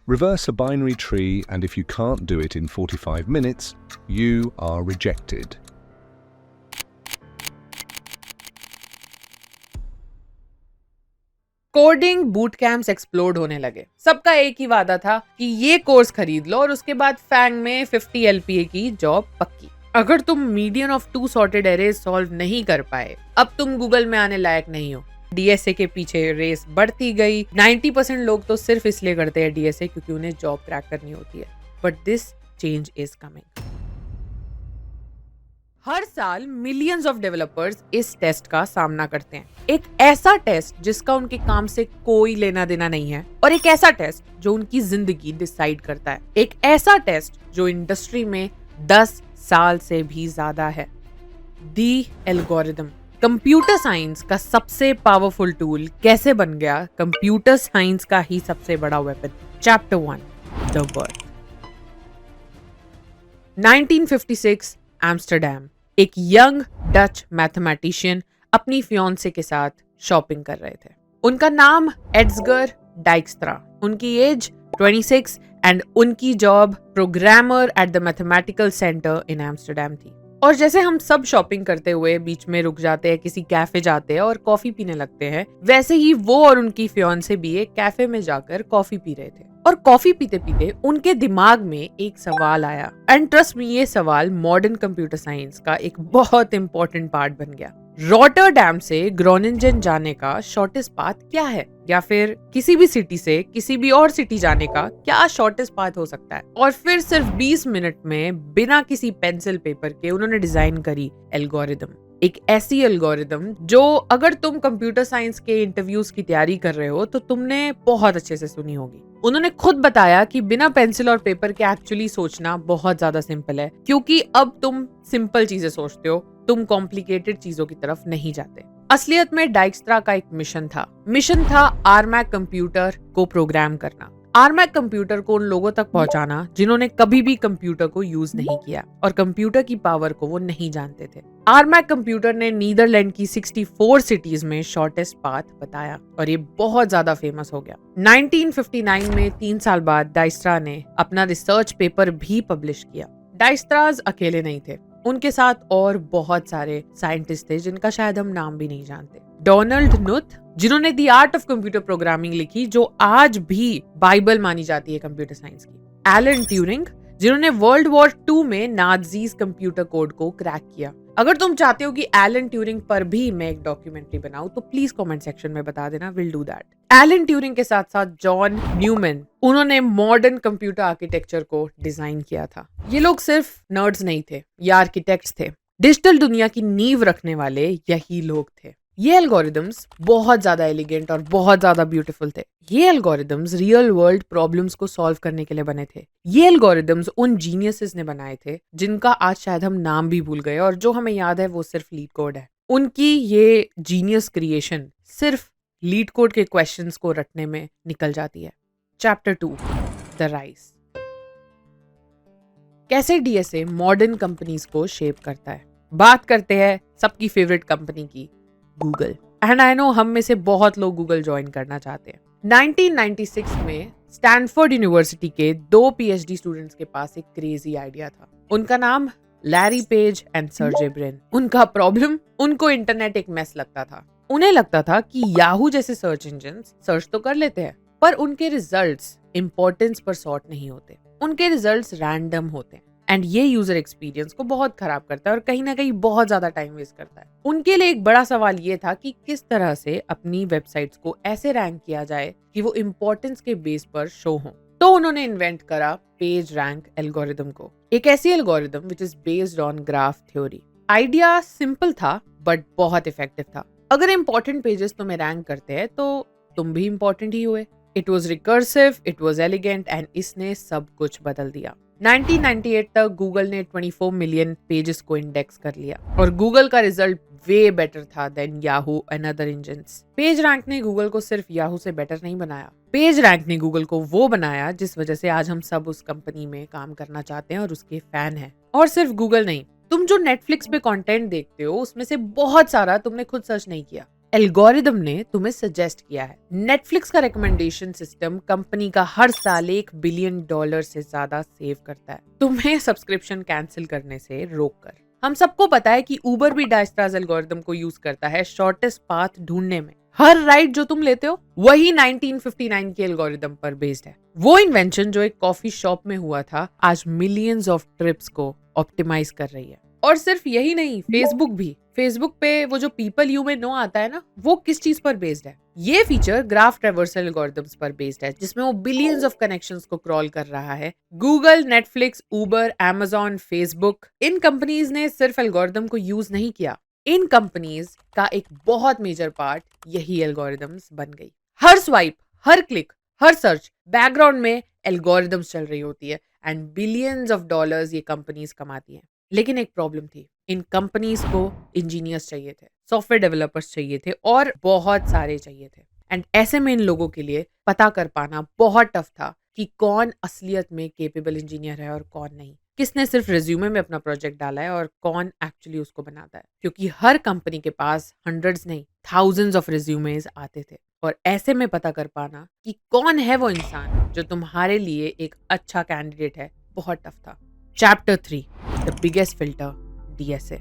Reverse a binary tree, and if you can't do it in 45 minutes, you are rejected. Coding boot camps explode होने लगे। सबका एक ही वादा था कि ये कोर्स खरीद लो और उसके बाद फैंग में 50 LPA की जॉब पक्की। अगर तुम median of 2 sorted arrays solve नहीं कर पाए, अब तुम गूगल में आने लायक नहीं हो। DSA के पीछे रेस बढ़ती गई। 90% लोग तो सिर्फ इसलिए करते हैं DSA क्योंकि उन्हें जॉब क्रैक करनी होती है। But this change is coming. हर साल मिलियंस ऑफ डेवलपर्स इस टेस्ट का सामना करते हैं। एक ऐसा टेस्ट जिसका उनके काम से कोई लेना देना नहीं है, और एक ऐसा टेस्ट जो उनकी जिंदगी डिसाइड करता है। एक ऐसा टेस्ट जो इंडस्ट्री में 10 साल से भी ज्यादा है। दी एल्गोरिथम। कंप्यूटर साइंस का सबसे पावरफुल टूल कैसे बन गया कंप्यूटर साइंस का ही सबसे बड़ा weapon. Chapter 1, the birth. 1956 Amsterdam. एक यंग डच मैथमेटिशियन अपनी फियांसे के साथ शॉपिंग कर रहे थे। उनका नाम एड्सगर डाइक्स्ट्रा। उनकी एज 26 एंड उनकी job programmer at the mathematical centre in Amsterdam थी। और जैसे हम सब शॉपिंग करते हुए बीच में रुक जाते हैं, किसी कैफे जाते हैं और कॉफी पीने लगते हैं, वैसे ही वो और उनकी फियांसे भी एक कैफे में जाकर कॉफी पी रहे थे। और कॉफी पीते पीते उनके दिमाग में एक सवाल आया, एंड ट्रस्ट मी, ये सवाल मॉडर्न कंप्यूटर साइंस का एक बहुत इंपॉर्टेंट पार्ट बन गया। रॉटरडैम से ग्रोनिंजन जाने का शॉर्टेस्ट पाथ क्या है, या फिर किसी भी सिटी से किसी भी और सिटी जाने का क्या शॉर्टेस्ट पाथ हो सकता है। और फिर सिर्फ 20 मिनट में बिना किसी पेंसिल पेपर के उन्होंने डिजाइन करी एल्गोरिथम। एक ऐसी एल्गोरिथम जो अगर तुम कंप्यूटर साइंस के इंटरव्यूज की तैयारी कर रहे हो तो तुमने बहुत अच्छे से सुनी होगी। उन्होंने खुद बताया कि बिना पेंसिल और पेपर के एक्चुअली सोचना बहुत ज्यादा सिंपल है, क्योंकि अब तुम सिंपल चीजें सोचते हो, तुम कॉम्प्लिकेटेड चीजों की तरफ नहीं जाते। असलियत में डाइक्स्ट्रा का एक मिशन था आरमैक कंप्यूटर को प्रोग्राम करना। आरमैक कंप्यूटर को उन लोगों तक पहुंचाना जिन्होंने कभी भी कंप्यूटर को यूज नहीं किया और कंप्यूटर की पावर को वो नहीं जानते थे। आरमैक कंप्यूटर ने नीदरलैंड की 64 सिटीज में शॉर्टेस्ट पाथ बताया और ये बहुत ज्यादा फेमस हो गया। 1959 में 3 साल बाद डाइक्स्ट्रा ने अपना रिसर्च पेपर भी पब्लिश किया। डाइक्स्ट्राज अकेले नहीं थे, उनके साथ और बहुत सारे साइंटिस्ट थे जिनका शायद हम नाम भी नहीं जानते। डोनाल्ड नुथ, जिन्होंने the art of computer programming लिखी, जो आज भी बाइबल मानी जाती है कंप्यूटर साइंस की। एलन ट्यूरिंग, जिन्होंने वर्ल्ड वॉर 2 में नाजीज कंप्यूटर कोड को क्रैक किया। अगर तुम चाहते हो कि एलन ट्यूरिंग पर भी मैं एक डॉक्यूमेंट्री बनाऊं तो प्लीज कमेंट सेक्शन में बता देना, will do that. Alan Turing के साथ साथ जॉन न्यूमैन, उन्होंने मॉडर्न कंप्यूटर आर्किटेक्चर को डिजाइन किया था। ये लोग सिर्फ नर्ड्स नहीं थे, ये आर्किटेक्ट्स थे। डिजिटल दुनिया की नींव रखने वाले यही लोग थे। ये एल्गोरिथम्स बहुत ज्यादा एलिगेंट और बहुत ज्यादा ब्यूटीफुल थे। ये एल्गोरिथम्स रियल वर्ल्ड प्रॉब्लम्स को सॉल्व करने के लिए बने थे। ये एल्गोरिथम्स उन जीनियसेस ने बनाए थे जिनका आज शायद हम नाम भी भूल गए, और जो हमें याद है वो सिर्फ लीड कोड है। उनकी ये जीनियस क्रिएशन सिर्फ लीड कोड के क्वेश्चंस को रटने में निकल जाती है। Chapter 2, the rise. कैसे DSA मॉडर्न कंपनीज को शेप करता है। बात करते हैं सबकी फेवरेट कंपनी की, गूगल। एंड आई नो हम में से बहुत लोग गूगल ज्वाइन करना चाहते हैं। 1996 में स्टैनफोर्ड यूनिवर्सिटी के 2 PhD स्टूडेंट्स के पास एक क्रेजी आइडिया था। उनका नाम Larry page and Sergey Brin. उनका प्रॉब्लम, उनको इंटरनेट एक मेस लगता था। उन्हें लगता था कि याहू जैसे सर्च इंजन सर्च तो कर लेते हैं, पर उनके रिजल्ट्स इंपॉर्टेंस पर सॉर्ट नहीं होते। उनके रिजल्ट्स रैंडम होते हैं, एंड ये यूजर एक्सपीरियंस को बहुत खराब करता है और कहीं ना कहीं बहुत ज्यादा टाइम वेस्ट करता है। उनके लिए एक बड़ा सवाल ये था कि किस तरह से अपनी वेबसाइट्स को ऐसे रैंक किया जाए कि वो इंपॉर्टेंस के बेस पर शो हो। तो उन्होंने इन्वेंट करा पेज रैंक एल्गोरिथम को, एक ऐसी algorithm which is based on graph theory. Idea simple था बट बहुत इफेक्टिव था। अगर इंपॉर्टेंट पेजेस तुम्हें रैंक करते हैं तो तुम भी इंपॉर्टेंट ही हुए। It was recursive, it was elegant, and इसने सब कुछ बदल दिया। 1998 तक गूगल ने 24 मिलियन पेजेस को इंडेक्स कर लिया और गूगल का रिजल्ट वे बेटर था than Yahoo and other engines. Page rank ने गूगल को सिर्फ याहू से बेटर नहीं बनाया, पेज रैंक ने गूगल को वो बनाया जिस वजह से आज हम सब उस कंपनी में काम करना चाहते हैं और उसके फैन हैं। और सिर्फ गूगल नहीं, तुम जो नेटफ्लिक्स पे कंटेंट देखते हो उसमें से बहुत सारा तुमने खुद सर्च नहीं किया। एल्गोरिदम ने तुम्हें सजेस्ट किया है। नेटफ्लिक्स का रिकमेंडेशन सिस्टम कंपनी का हर साल $1 बिलियन से ज्यादा सेव करता है तुम्हें सब्सक्रिप्शन कैंसिल करने से रोककर। हम सबको पता है कि उबर भी डायस्ट्रास एल्गोरिदम को यूज करता है शॉर्टेस्ट पाथ ढूंढने में। हर राइड जो तुम लेते हो वही 1959 के एल्गोरिदम पर बेस्ड है। वो इन्वेंशन जो एक कॉफी शॉप में हुआ था आज मिलियंस ऑफ ट्रिप्स को ऑप्टिमाइज कर रही है। और सिर्फ यही नहीं, फेसबुक भी। फेसबुक पे वो जो पीपल यू में नो आता है ना, वो किस चीज पर बेस्ड है? ये फीचर ग्राफ ट्रैवर्सल एल्गोरिथम्स पर बेस्ड है, जिसमें वो बिलियंस ऑफ कनेक्शंस को क्रॉल कर रहा है। गूगल, नेटफ्लिक्स, उबर, अमेजॉन, फेसबुक, इन कंपनीज ने सिर्फ एल्गोरिथम को यूज नहीं किया, इन कंपनीज का एक बहुत मेजर पार्ट यही एल्गोरिथम्स बन गई। हर स्वाइप, हर क्लिक, हर सर्च, बैकग्राउंड में एल्गोरिथम्स चल रही होती है एंड बिलियंस ऑफ डॉलर्स ये कंपनीज कमाती हैं। लेकिन एक प्रॉब्लम थी, इन कंपनीज को इंजीनियर्स चाहिए थे, सॉफ्टवेयर डेवलपर्स चाहिए थे और बहुत सारे चाहिए थे। एंड ऐसे में इन लोगों के लिए पता कर पाना बहुत टफ था कि कौन असलियत में केपेबल इंजीनियर है और कौन नहीं, किसने सिर्फ रिज्यूमे में अपना प्रोजेक्ट डाला है और कौन एक्चुअली उसको बनाता है। क्योंकि हर कंपनी के पास हंड्रेड्स नहीं, थाउजेंड्स ऑफ रिज्यूमेज आते थे और ऐसे में पता कर पाना कि कौन है वो इंसान जो तुम्हारे लिए एक अच्छा कैंडिडेट है बहुत टफ था। Chapter 3, the biggest filter, DSA।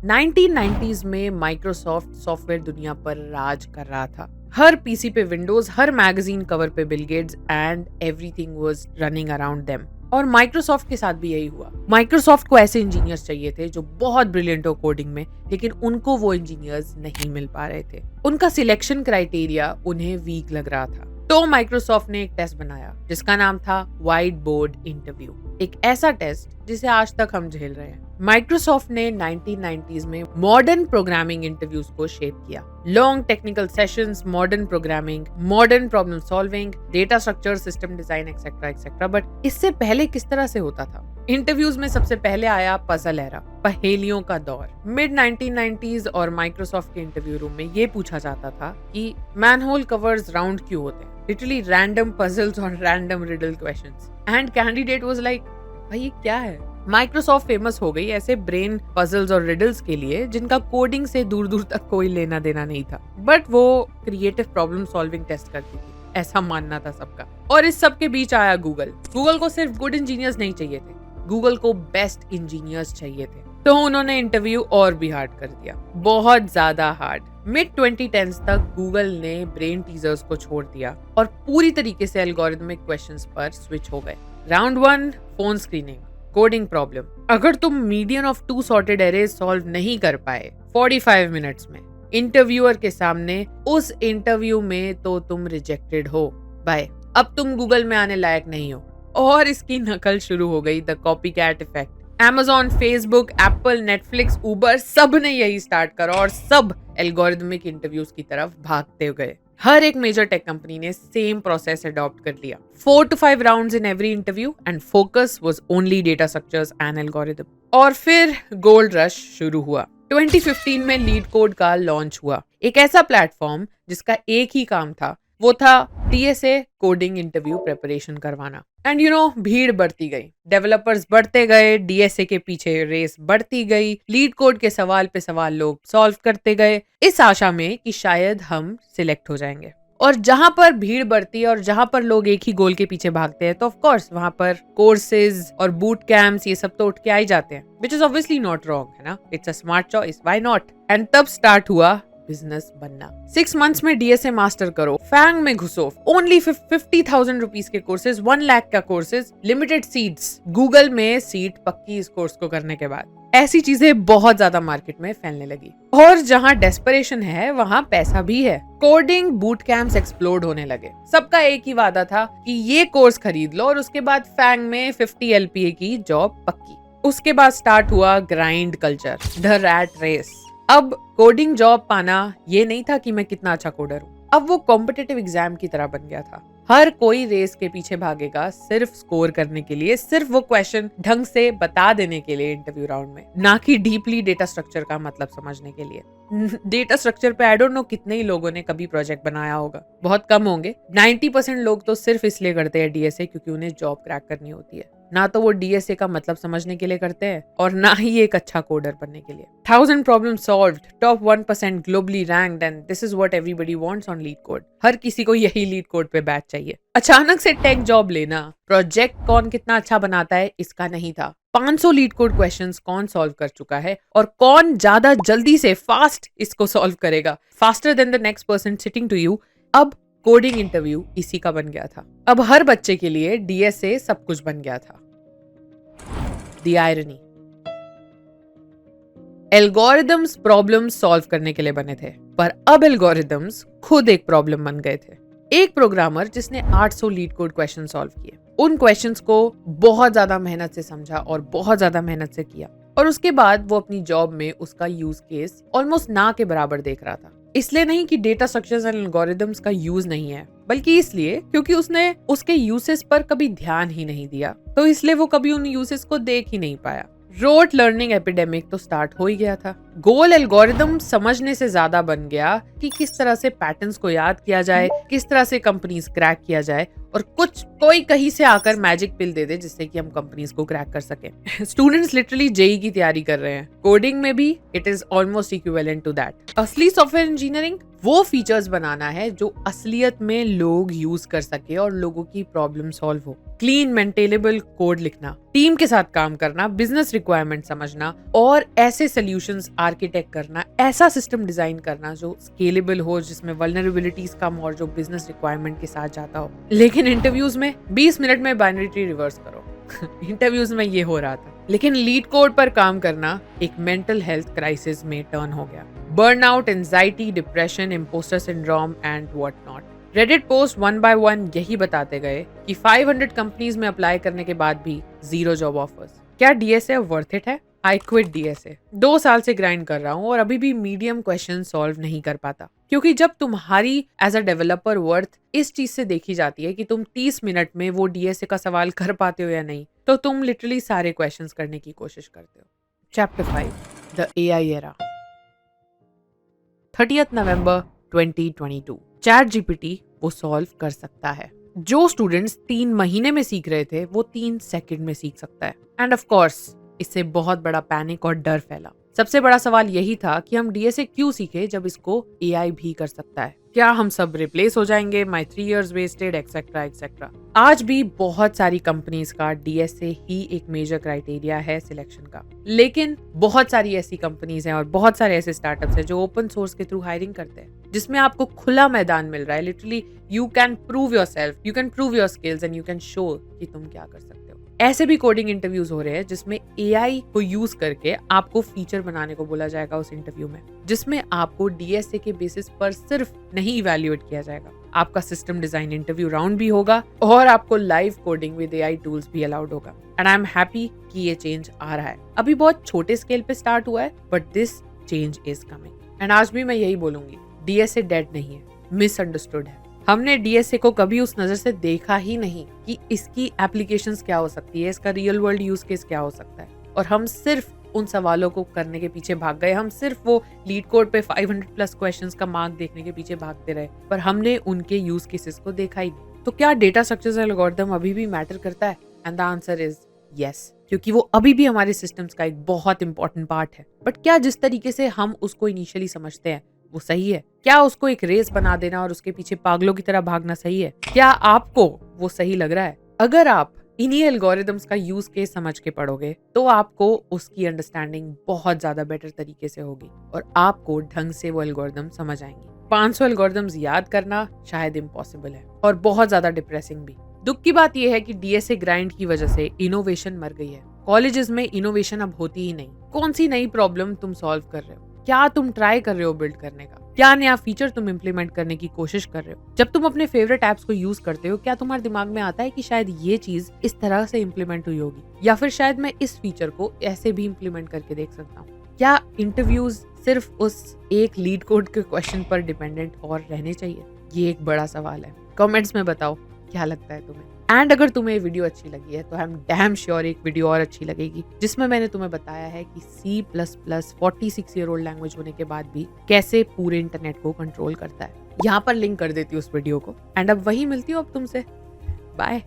1990s में माइक्रोसॉफ्ट सॉफ्टवेयर दुनिया पर राज कर रहा था। हर पीसी पे विंडोज, हर मैगजीन कवर पे Bill Gates and everything was running around them. और माइक्रोसॉफ्ट के साथ भी यही हुआ। माइक्रोसॉफ्ट को ऐसे इंजीनियर्स चाहिए थे जो बहुत ब्रिलियंट हो कोडिंग में, लेकिन उनको वो इंजीनियर्स नहीं मिल पा रहे थे। उनका सिलेक्शन क्राइटेरिया उन्हें वीक लग रहा था। तो माइक्रोसॉफ्ट ने एक टेस्ट बनाया जिसका नाम था व्हाइट बोर्ड इंटरव्यू। एक ऐसा टेस्ट जिसे आज तक हम झेल रहे हैं। माइक्रोसॉफ्ट ने 1990s में मॉडर्न प्रोग्रामिंग इंटरव्यूज को शेप किया। Long technical sessions, modern programming, modern problem solving, data structure, system design etcetera etcetera. But इससे पहले किस तरह से होता था? इंटरव्यूज में सबसे पहले आया पजल एरा, पहेलियों का दौर। मिड 1990s और माइक्रोसॉफ्ट के इंटरव्यू रूम में ये पूछा जाता था कि मैनहोल कवर्स राउंड क्यों होते हैं? लिटरली रैंडम पजल्स और random riddle questions. And candidate was like, भाई ये क्या है? माइक्रोसॉफ्ट फेमस हो गई ऐसे ब्रेन पजल्स और रिडल्स के लिए जिनका कोडिंग से दूर दूर तक कोई लेना देना नहीं था, बट वो क्रिएटिव प्रॉब्लम सॉल्विंग टेस्ट करती थी, ऐसा मानना था सबका। और इस सब के बीच आया गूगल। गूगल को सिर्फ गुड इंजीनियर्स नहीं चाहिए थे, गूगल को बेस्ट इंजीनियर्स चाहिए थे। तो उन्होंने इंटरव्यू और भी हार्ड कर दिया, बहुत ज्यादा हार्ड। मिड 2010s तक गूगल ने ब्रेन टीजर्स को छोड़ दिया और पूरी तरीके से एल्गोरिथमिक क्वेश्चंस पर स्विच हो गए। Round 1, phone screening, coding problem. अगर तुम median of 2 sorted arrays solve नहीं कर पाए 45 मिनट्स में इंटरव्यूअर के सामने, उस इंटरव्यू में तो तुम रिजेक्टेड हो, बाय, अब तुम गूगल में आने लायक नहीं हो। और इसकी नकल शुरू हो गई, the copycat effect. Amazon, Facebook, Apple, Netflix, Uber, सब ने यही स्टार्ट करा और सब एल्गोरिथमिक इंटरव्यूज की तरफ भागते गए। हर एक मेजर टेक कंपनी ने सेम प्रोसेस अडॉप्ट कर लिया। 4 to 5 rounds in every interview and focus was only data structures and algorithm. और फिर गोल्ड रश शुरू हुआ। 2015 में लीड कोड का लॉन्च हुआ, एक ऐसा प्लेटफॉर्म जिसका एक ही काम था, वो था DSA कोडिंग इंटरव्यू प्रिपरेशन करवाना। एंड भीड़ बढ़ती गई, डेवलपर्स बढ़ते गए, DSA के पीछे रेस बढ़ती गई, लीड कोड के सवाल पे सवाल लोग सॉल्व करते गए, इस आशा में कि शायद हम सिलेक्ट हो जाएंगे। और जहां पर भीड़ बढ़ती है और जहां पर लोग एक ही गोल के पीछे भागते हैं, तो ऑफ कोर्स वहां पर कोर्सेज और बूट कैंप्स ये सब तो उठ के आ ही जाते हैं, which is obviously not wrong, है ना? It's a smart choice, why not? And तब स्टार्ट हुआ बिजनेस बनना। 6 मंथ्स में DSA मास्टर करो, फैंग में घुसो, ओनली 50,000 रुपीज के कोर्सेज, 1 लाख का कोर्सेज, लिमिटेड सीट्स, गूगल में सीट पक्की इस कोर्स को करने के बाद। ऐसी चीजें बहुत ज्यादा मार्केट में फैलने लगी और जहां डेस्परेशन है वहां पैसा भी है। कोडिंग बूट कैंप्स एक्सप्लोड होने लगे। सबका एक ही वादा था कि ये कोर्स खरीद लो और उसके बाद फैंग में 50 LPA की जॉब पक्की। उसके बाद स्टार्ट हुआ grind culture, the rat race. अब कोडिंग जॉब पाना ये नहीं था कि मैं कितना अच्छा कोडर हूँ, अब वो कॉम्पिटिटिव एग्जाम की तरह बन गया था। हर कोई रेस के पीछे भागेगा सिर्फ स्कोर करने के लिए, सिर्फ वो क्वेश्चन ढंग से बता देने के लिए इंटरव्यू राउंड में, ना कि डीपली डेटा स्ट्रक्चर का मतलब समझने के लिए। डेटा स्ट्रक्चर पे आई डोंट नो कितने ही लोगों ने कभी प्रोजेक्ट बनाया होगा, बहुत कम होंगे। 90% लोग तो सिर्फ इसलिए करते हैं DSA क्योंकि उन्हें जॉब क्रैक करनी होती है। ना तो वो DSA का मतलब समझने के लिए करते हैं और ना ही एक अच्छा कोडर बनने के लिए। 1000 problem solved, top 1% globally ranked, and this is what everybody wants on LeetCode. हर किसी को यही लीड कोड पे बैच चाहिए। अचानक से टेक जॉब लेना प्रोजेक्ट कौन कितना अच्छा बनाता है इसका नहीं था। 500 लीड कोड क्वेश्चंस कौन सॉल्व कर चुका है और कौन ज्यादा जल्दी से फास्ट इसको सॉल्व करेगा, faster than the next person sitting to you. अब कोडिंग इंटरव्यू इसी का बन गया था। अब हर बच्चे के लिए DSA सब कुछ बन गया था। The irony, algorithms problem solve करने के लिए बने थे, पर अब एल्गोरिदम्स खुद एक प्रॉब्लम बन गए थे। एक प्रोग्रामर जिसने 800 लीड कोड क्वेश्चन सॉल्व किए, उन क्वेश्चंस को बहुत ज्यादा मेहनत से समझा और बहुत ज्यादा मेहनत से किया, और उसके बाद वो अपनी जॉब में उसका यूज केस ऑलमोस्ट ना के बराबर देख रहा था। इसलिए नहीं कि डेटा स्ट्रक्चर्स एंड एल्गोरिदम्स का यूज नहीं है, बल्कि इसलिए क्योंकि उसने उसके यूसेस पर कभी ध्यान ही नहीं दिया, तो इसलिए वो कभी उन यूसेस को देख ही नहीं पाया। रोट लर्निंग एपिडेमिक तो स्टार्ट हो ही गया था। गोल एल्गोरिदम समझने से ज्यादा बन गया कि किस तरह से पैटर्न्स को याद किया जाए, किस तरह से कंपनीज क्रैक किया जाए, और कोई कहीं से आकर मैजिक पिल दे दे जिससे कि हम कंपनीज को क्रैक कर सके। स्टूडेंट्स लिटरली जेई की तैयारी कर रहे हैं। कोडिंग में भी it is almost equivalent to that. असली सॉफ्टवेयर इंजीनियरिंग वो फीचर्स बनाना है जो असलियत में लोग यूज कर सके और लोगों की प्रॉब्लम सॉल्व हो। क्लीन मेंटेनेबल कोड लिखना, टीम के साथ काम करना, बिजनेस रिक्वायरमेंट समझना और ऐसे सॉल्यूशंस आर्किटेक्ट करना, ऐसा सिस्टम डिजाइन करना जो स्केलेबल हो, जिसमें वल्नरेबिलिटीज कम और जो बिजनेस रिक्वायरमेंट के साथ जाता हो। लेकिन इंटरव्यूज में 20 मिनट में बाइनरी ट्री रिवर्स करो। इंटरव्यूज में ये हो रहा था। लेकिन लीड कोड पर काम करना एक मेंटल हेल्थ क्राइसिस में टर्न हो गया। Burnout, anxiety, depression, impostor syndrome and what not. Reddit post 1 by 1 यही बताते गए कि 500 कंपनीज में अप्लाई करने के बाद भी 0 जॉब ऑफर्स। क्या DSA वर्थ इट है? I quit DSA। 2 साल से ग्राइंड कर रहा हूँ और अभी भी मीडियम क्वेश्चन सॉल्व नहीं कर पाता, क्योंकि जब तुम्हारी एज अ डेवलपर वर्थ इस चीज से देखी जाती है कि तुम 30 मिनट में वो DSA का सवाल कर पाते हो या नहीं, तो तुम लिटरली सारे क्वेश्चंस करने की कोशिश करते हो। Chapter 5, the AI era. 30 November 2022। Chat GPT वो सॉल्व कर सकता है। जो स्टूडेंट्स 3 महीने में सीख रहे थे वो 3 सेकंड में सीख सकता है। एंड ऑफ कोर्स इससे बहुत बड़ा पैनिक और डर फैला। सबसे बड़ा सवाल यही था कि हम DSA क्यों सीखे जब इसको AI भी कर सकता है। क्या हम सब रिप्लेस हो जाएंगे? माई 3 years वेस्टेड, एक्सेट्रा एक्सेट्रा। आज भी बहुत सारी कंपनीज का DSA ही एक मेजर क्राइटेरिया है सिलेक्शन का। लेकिन बहुत सारी ऐसी कंपनीज हैं और बहुत सारे ऐसे स्टार्टअप्स हैं जो ओपन सोर्स के थ्रू हायरिंग करते हैं, जिसमें आपको खुला मैदान मिल रहा है। Literally you can prove your self, you can prove your skills and you can show कि तुम क्या कर सकते हो। ऐसे भी कोडिंग इंटरव्यूज हो रहे हैं जिसमें AI को यूज करके आपको फीचर बनाने को बोला जाएगा उस इंटरव्यू में, जिसमें आपको DSA के बेसिस पर सिर्फ नहीं इवैल्यूएट किया जाएगा। आपका सिस्टम डिजाइन इंटरव्यू राउंड भी होगा और आपको live coding with AI tools भी अलाउड होगा। एंड आई एम हैप्पी कि ये चेंज आ रहा है। अभी बहुत छोटे स्केल पे स्टार्ट हुआ है, but this change is coming. And आज भी मैं यही बोलूंगी, DSA डेड नहीं है, मिसअंडरस्टूड है। हमने DSA को कभी उस नजर से देखा ही नहीं कि इसकी एप्लीकेशंस क्या हो सकती है, इसका रियल वर्ल्ड यूज केस क्या हो सकता है, और हम सिर्फ उन सवालों को करने के पीछे भाग गए। हम सिर्फ वो लीड कोड पे 500+ क्वेश्चंस का मार्क देखने के पीछे भागते रहे, पर हमने उनके यूज केसेस को देखा ही नहीं। तो क्या डेटा स्ट्रक्चर्स एंड एल्गोरिथम अभी भी मैटर करता है? And the answer is yes, क्योंकि वो अभी भी हमारे सिस्टम्स का एक बहुत इंपॉर्टेंट पार्ट है। बट क्या जिस तरीके से हम उसको इनिशियली समझते हैं वो सही है? क्या उसको एक रेस बना देना और उसके पीछे पागलों की तरह भागना सही है? क्या आपको वो सही लग रहा है? अगर आप इन्हीं एल्गोरिदम्स का यूज केस समझ के पढ़ोगे तो आपको उसकी अंडरस्टैंडिंग बहुत ज्यादा बेटर तरीके से होगी और आपको ढंग से वो एल्गोरिदम समझ आएंगे। 500 एल्गोरिदम्स याद करना शायद इम्पॉसिबल है और बहुत ज्यादा डिप्रेसिंग भी। दुख की बात यह है कि DSA ग्राइंड की वजह से इनोवेशन मर गई है। कॉलेजेस में इनोवेशन अब होती ही नहीं। कौन सी नई प्रॉब्लम तुम सॉल्व कर रहे हो? क्या तुम ट्राई कर रहे हो बिल्ड करने का? क्या नया फीचर तुम इंप्लीमेंट करने की कोशिश कर रहे हो? जब तुम अपने फेवरेट एप्स को यूज करते हो, क्या तुम्हारे दिमाग में आता है कि शायद ये चीज इस तरह से इंप्लीमेंट हुई होगी, या फिर शायद मैं इस फीचर को ऐसे भी इंप्लीमेंट करके देख सकता हूँ? क्या इंटरव्यूज सिर्फ उस एक लीड कोड के क्वेश्चन पर डिपेंडेंट और रहने चाहिए? ये एक बड़ा सवाल है। कमेंट्स में बताओ क्या लगता है तुम्हें। एंड अगर तुम्हें ये वीडियो अच्छी लगी है तो आई एम डैम श्योर एक वीडियो और अच्छी लगेगी जिसमें मैंने तुम्हें बताया है कि C++ 46 ईयर ओल्ड लैंग्वेज होने के बाद भी कैसे पूरे इंटरनेट को कंट्रोल करता है। यहाँ पर लिंक कर देती हूँ उस वीडियो को। एंड अब वही मिलती हूँ अब तुमसे। बाय।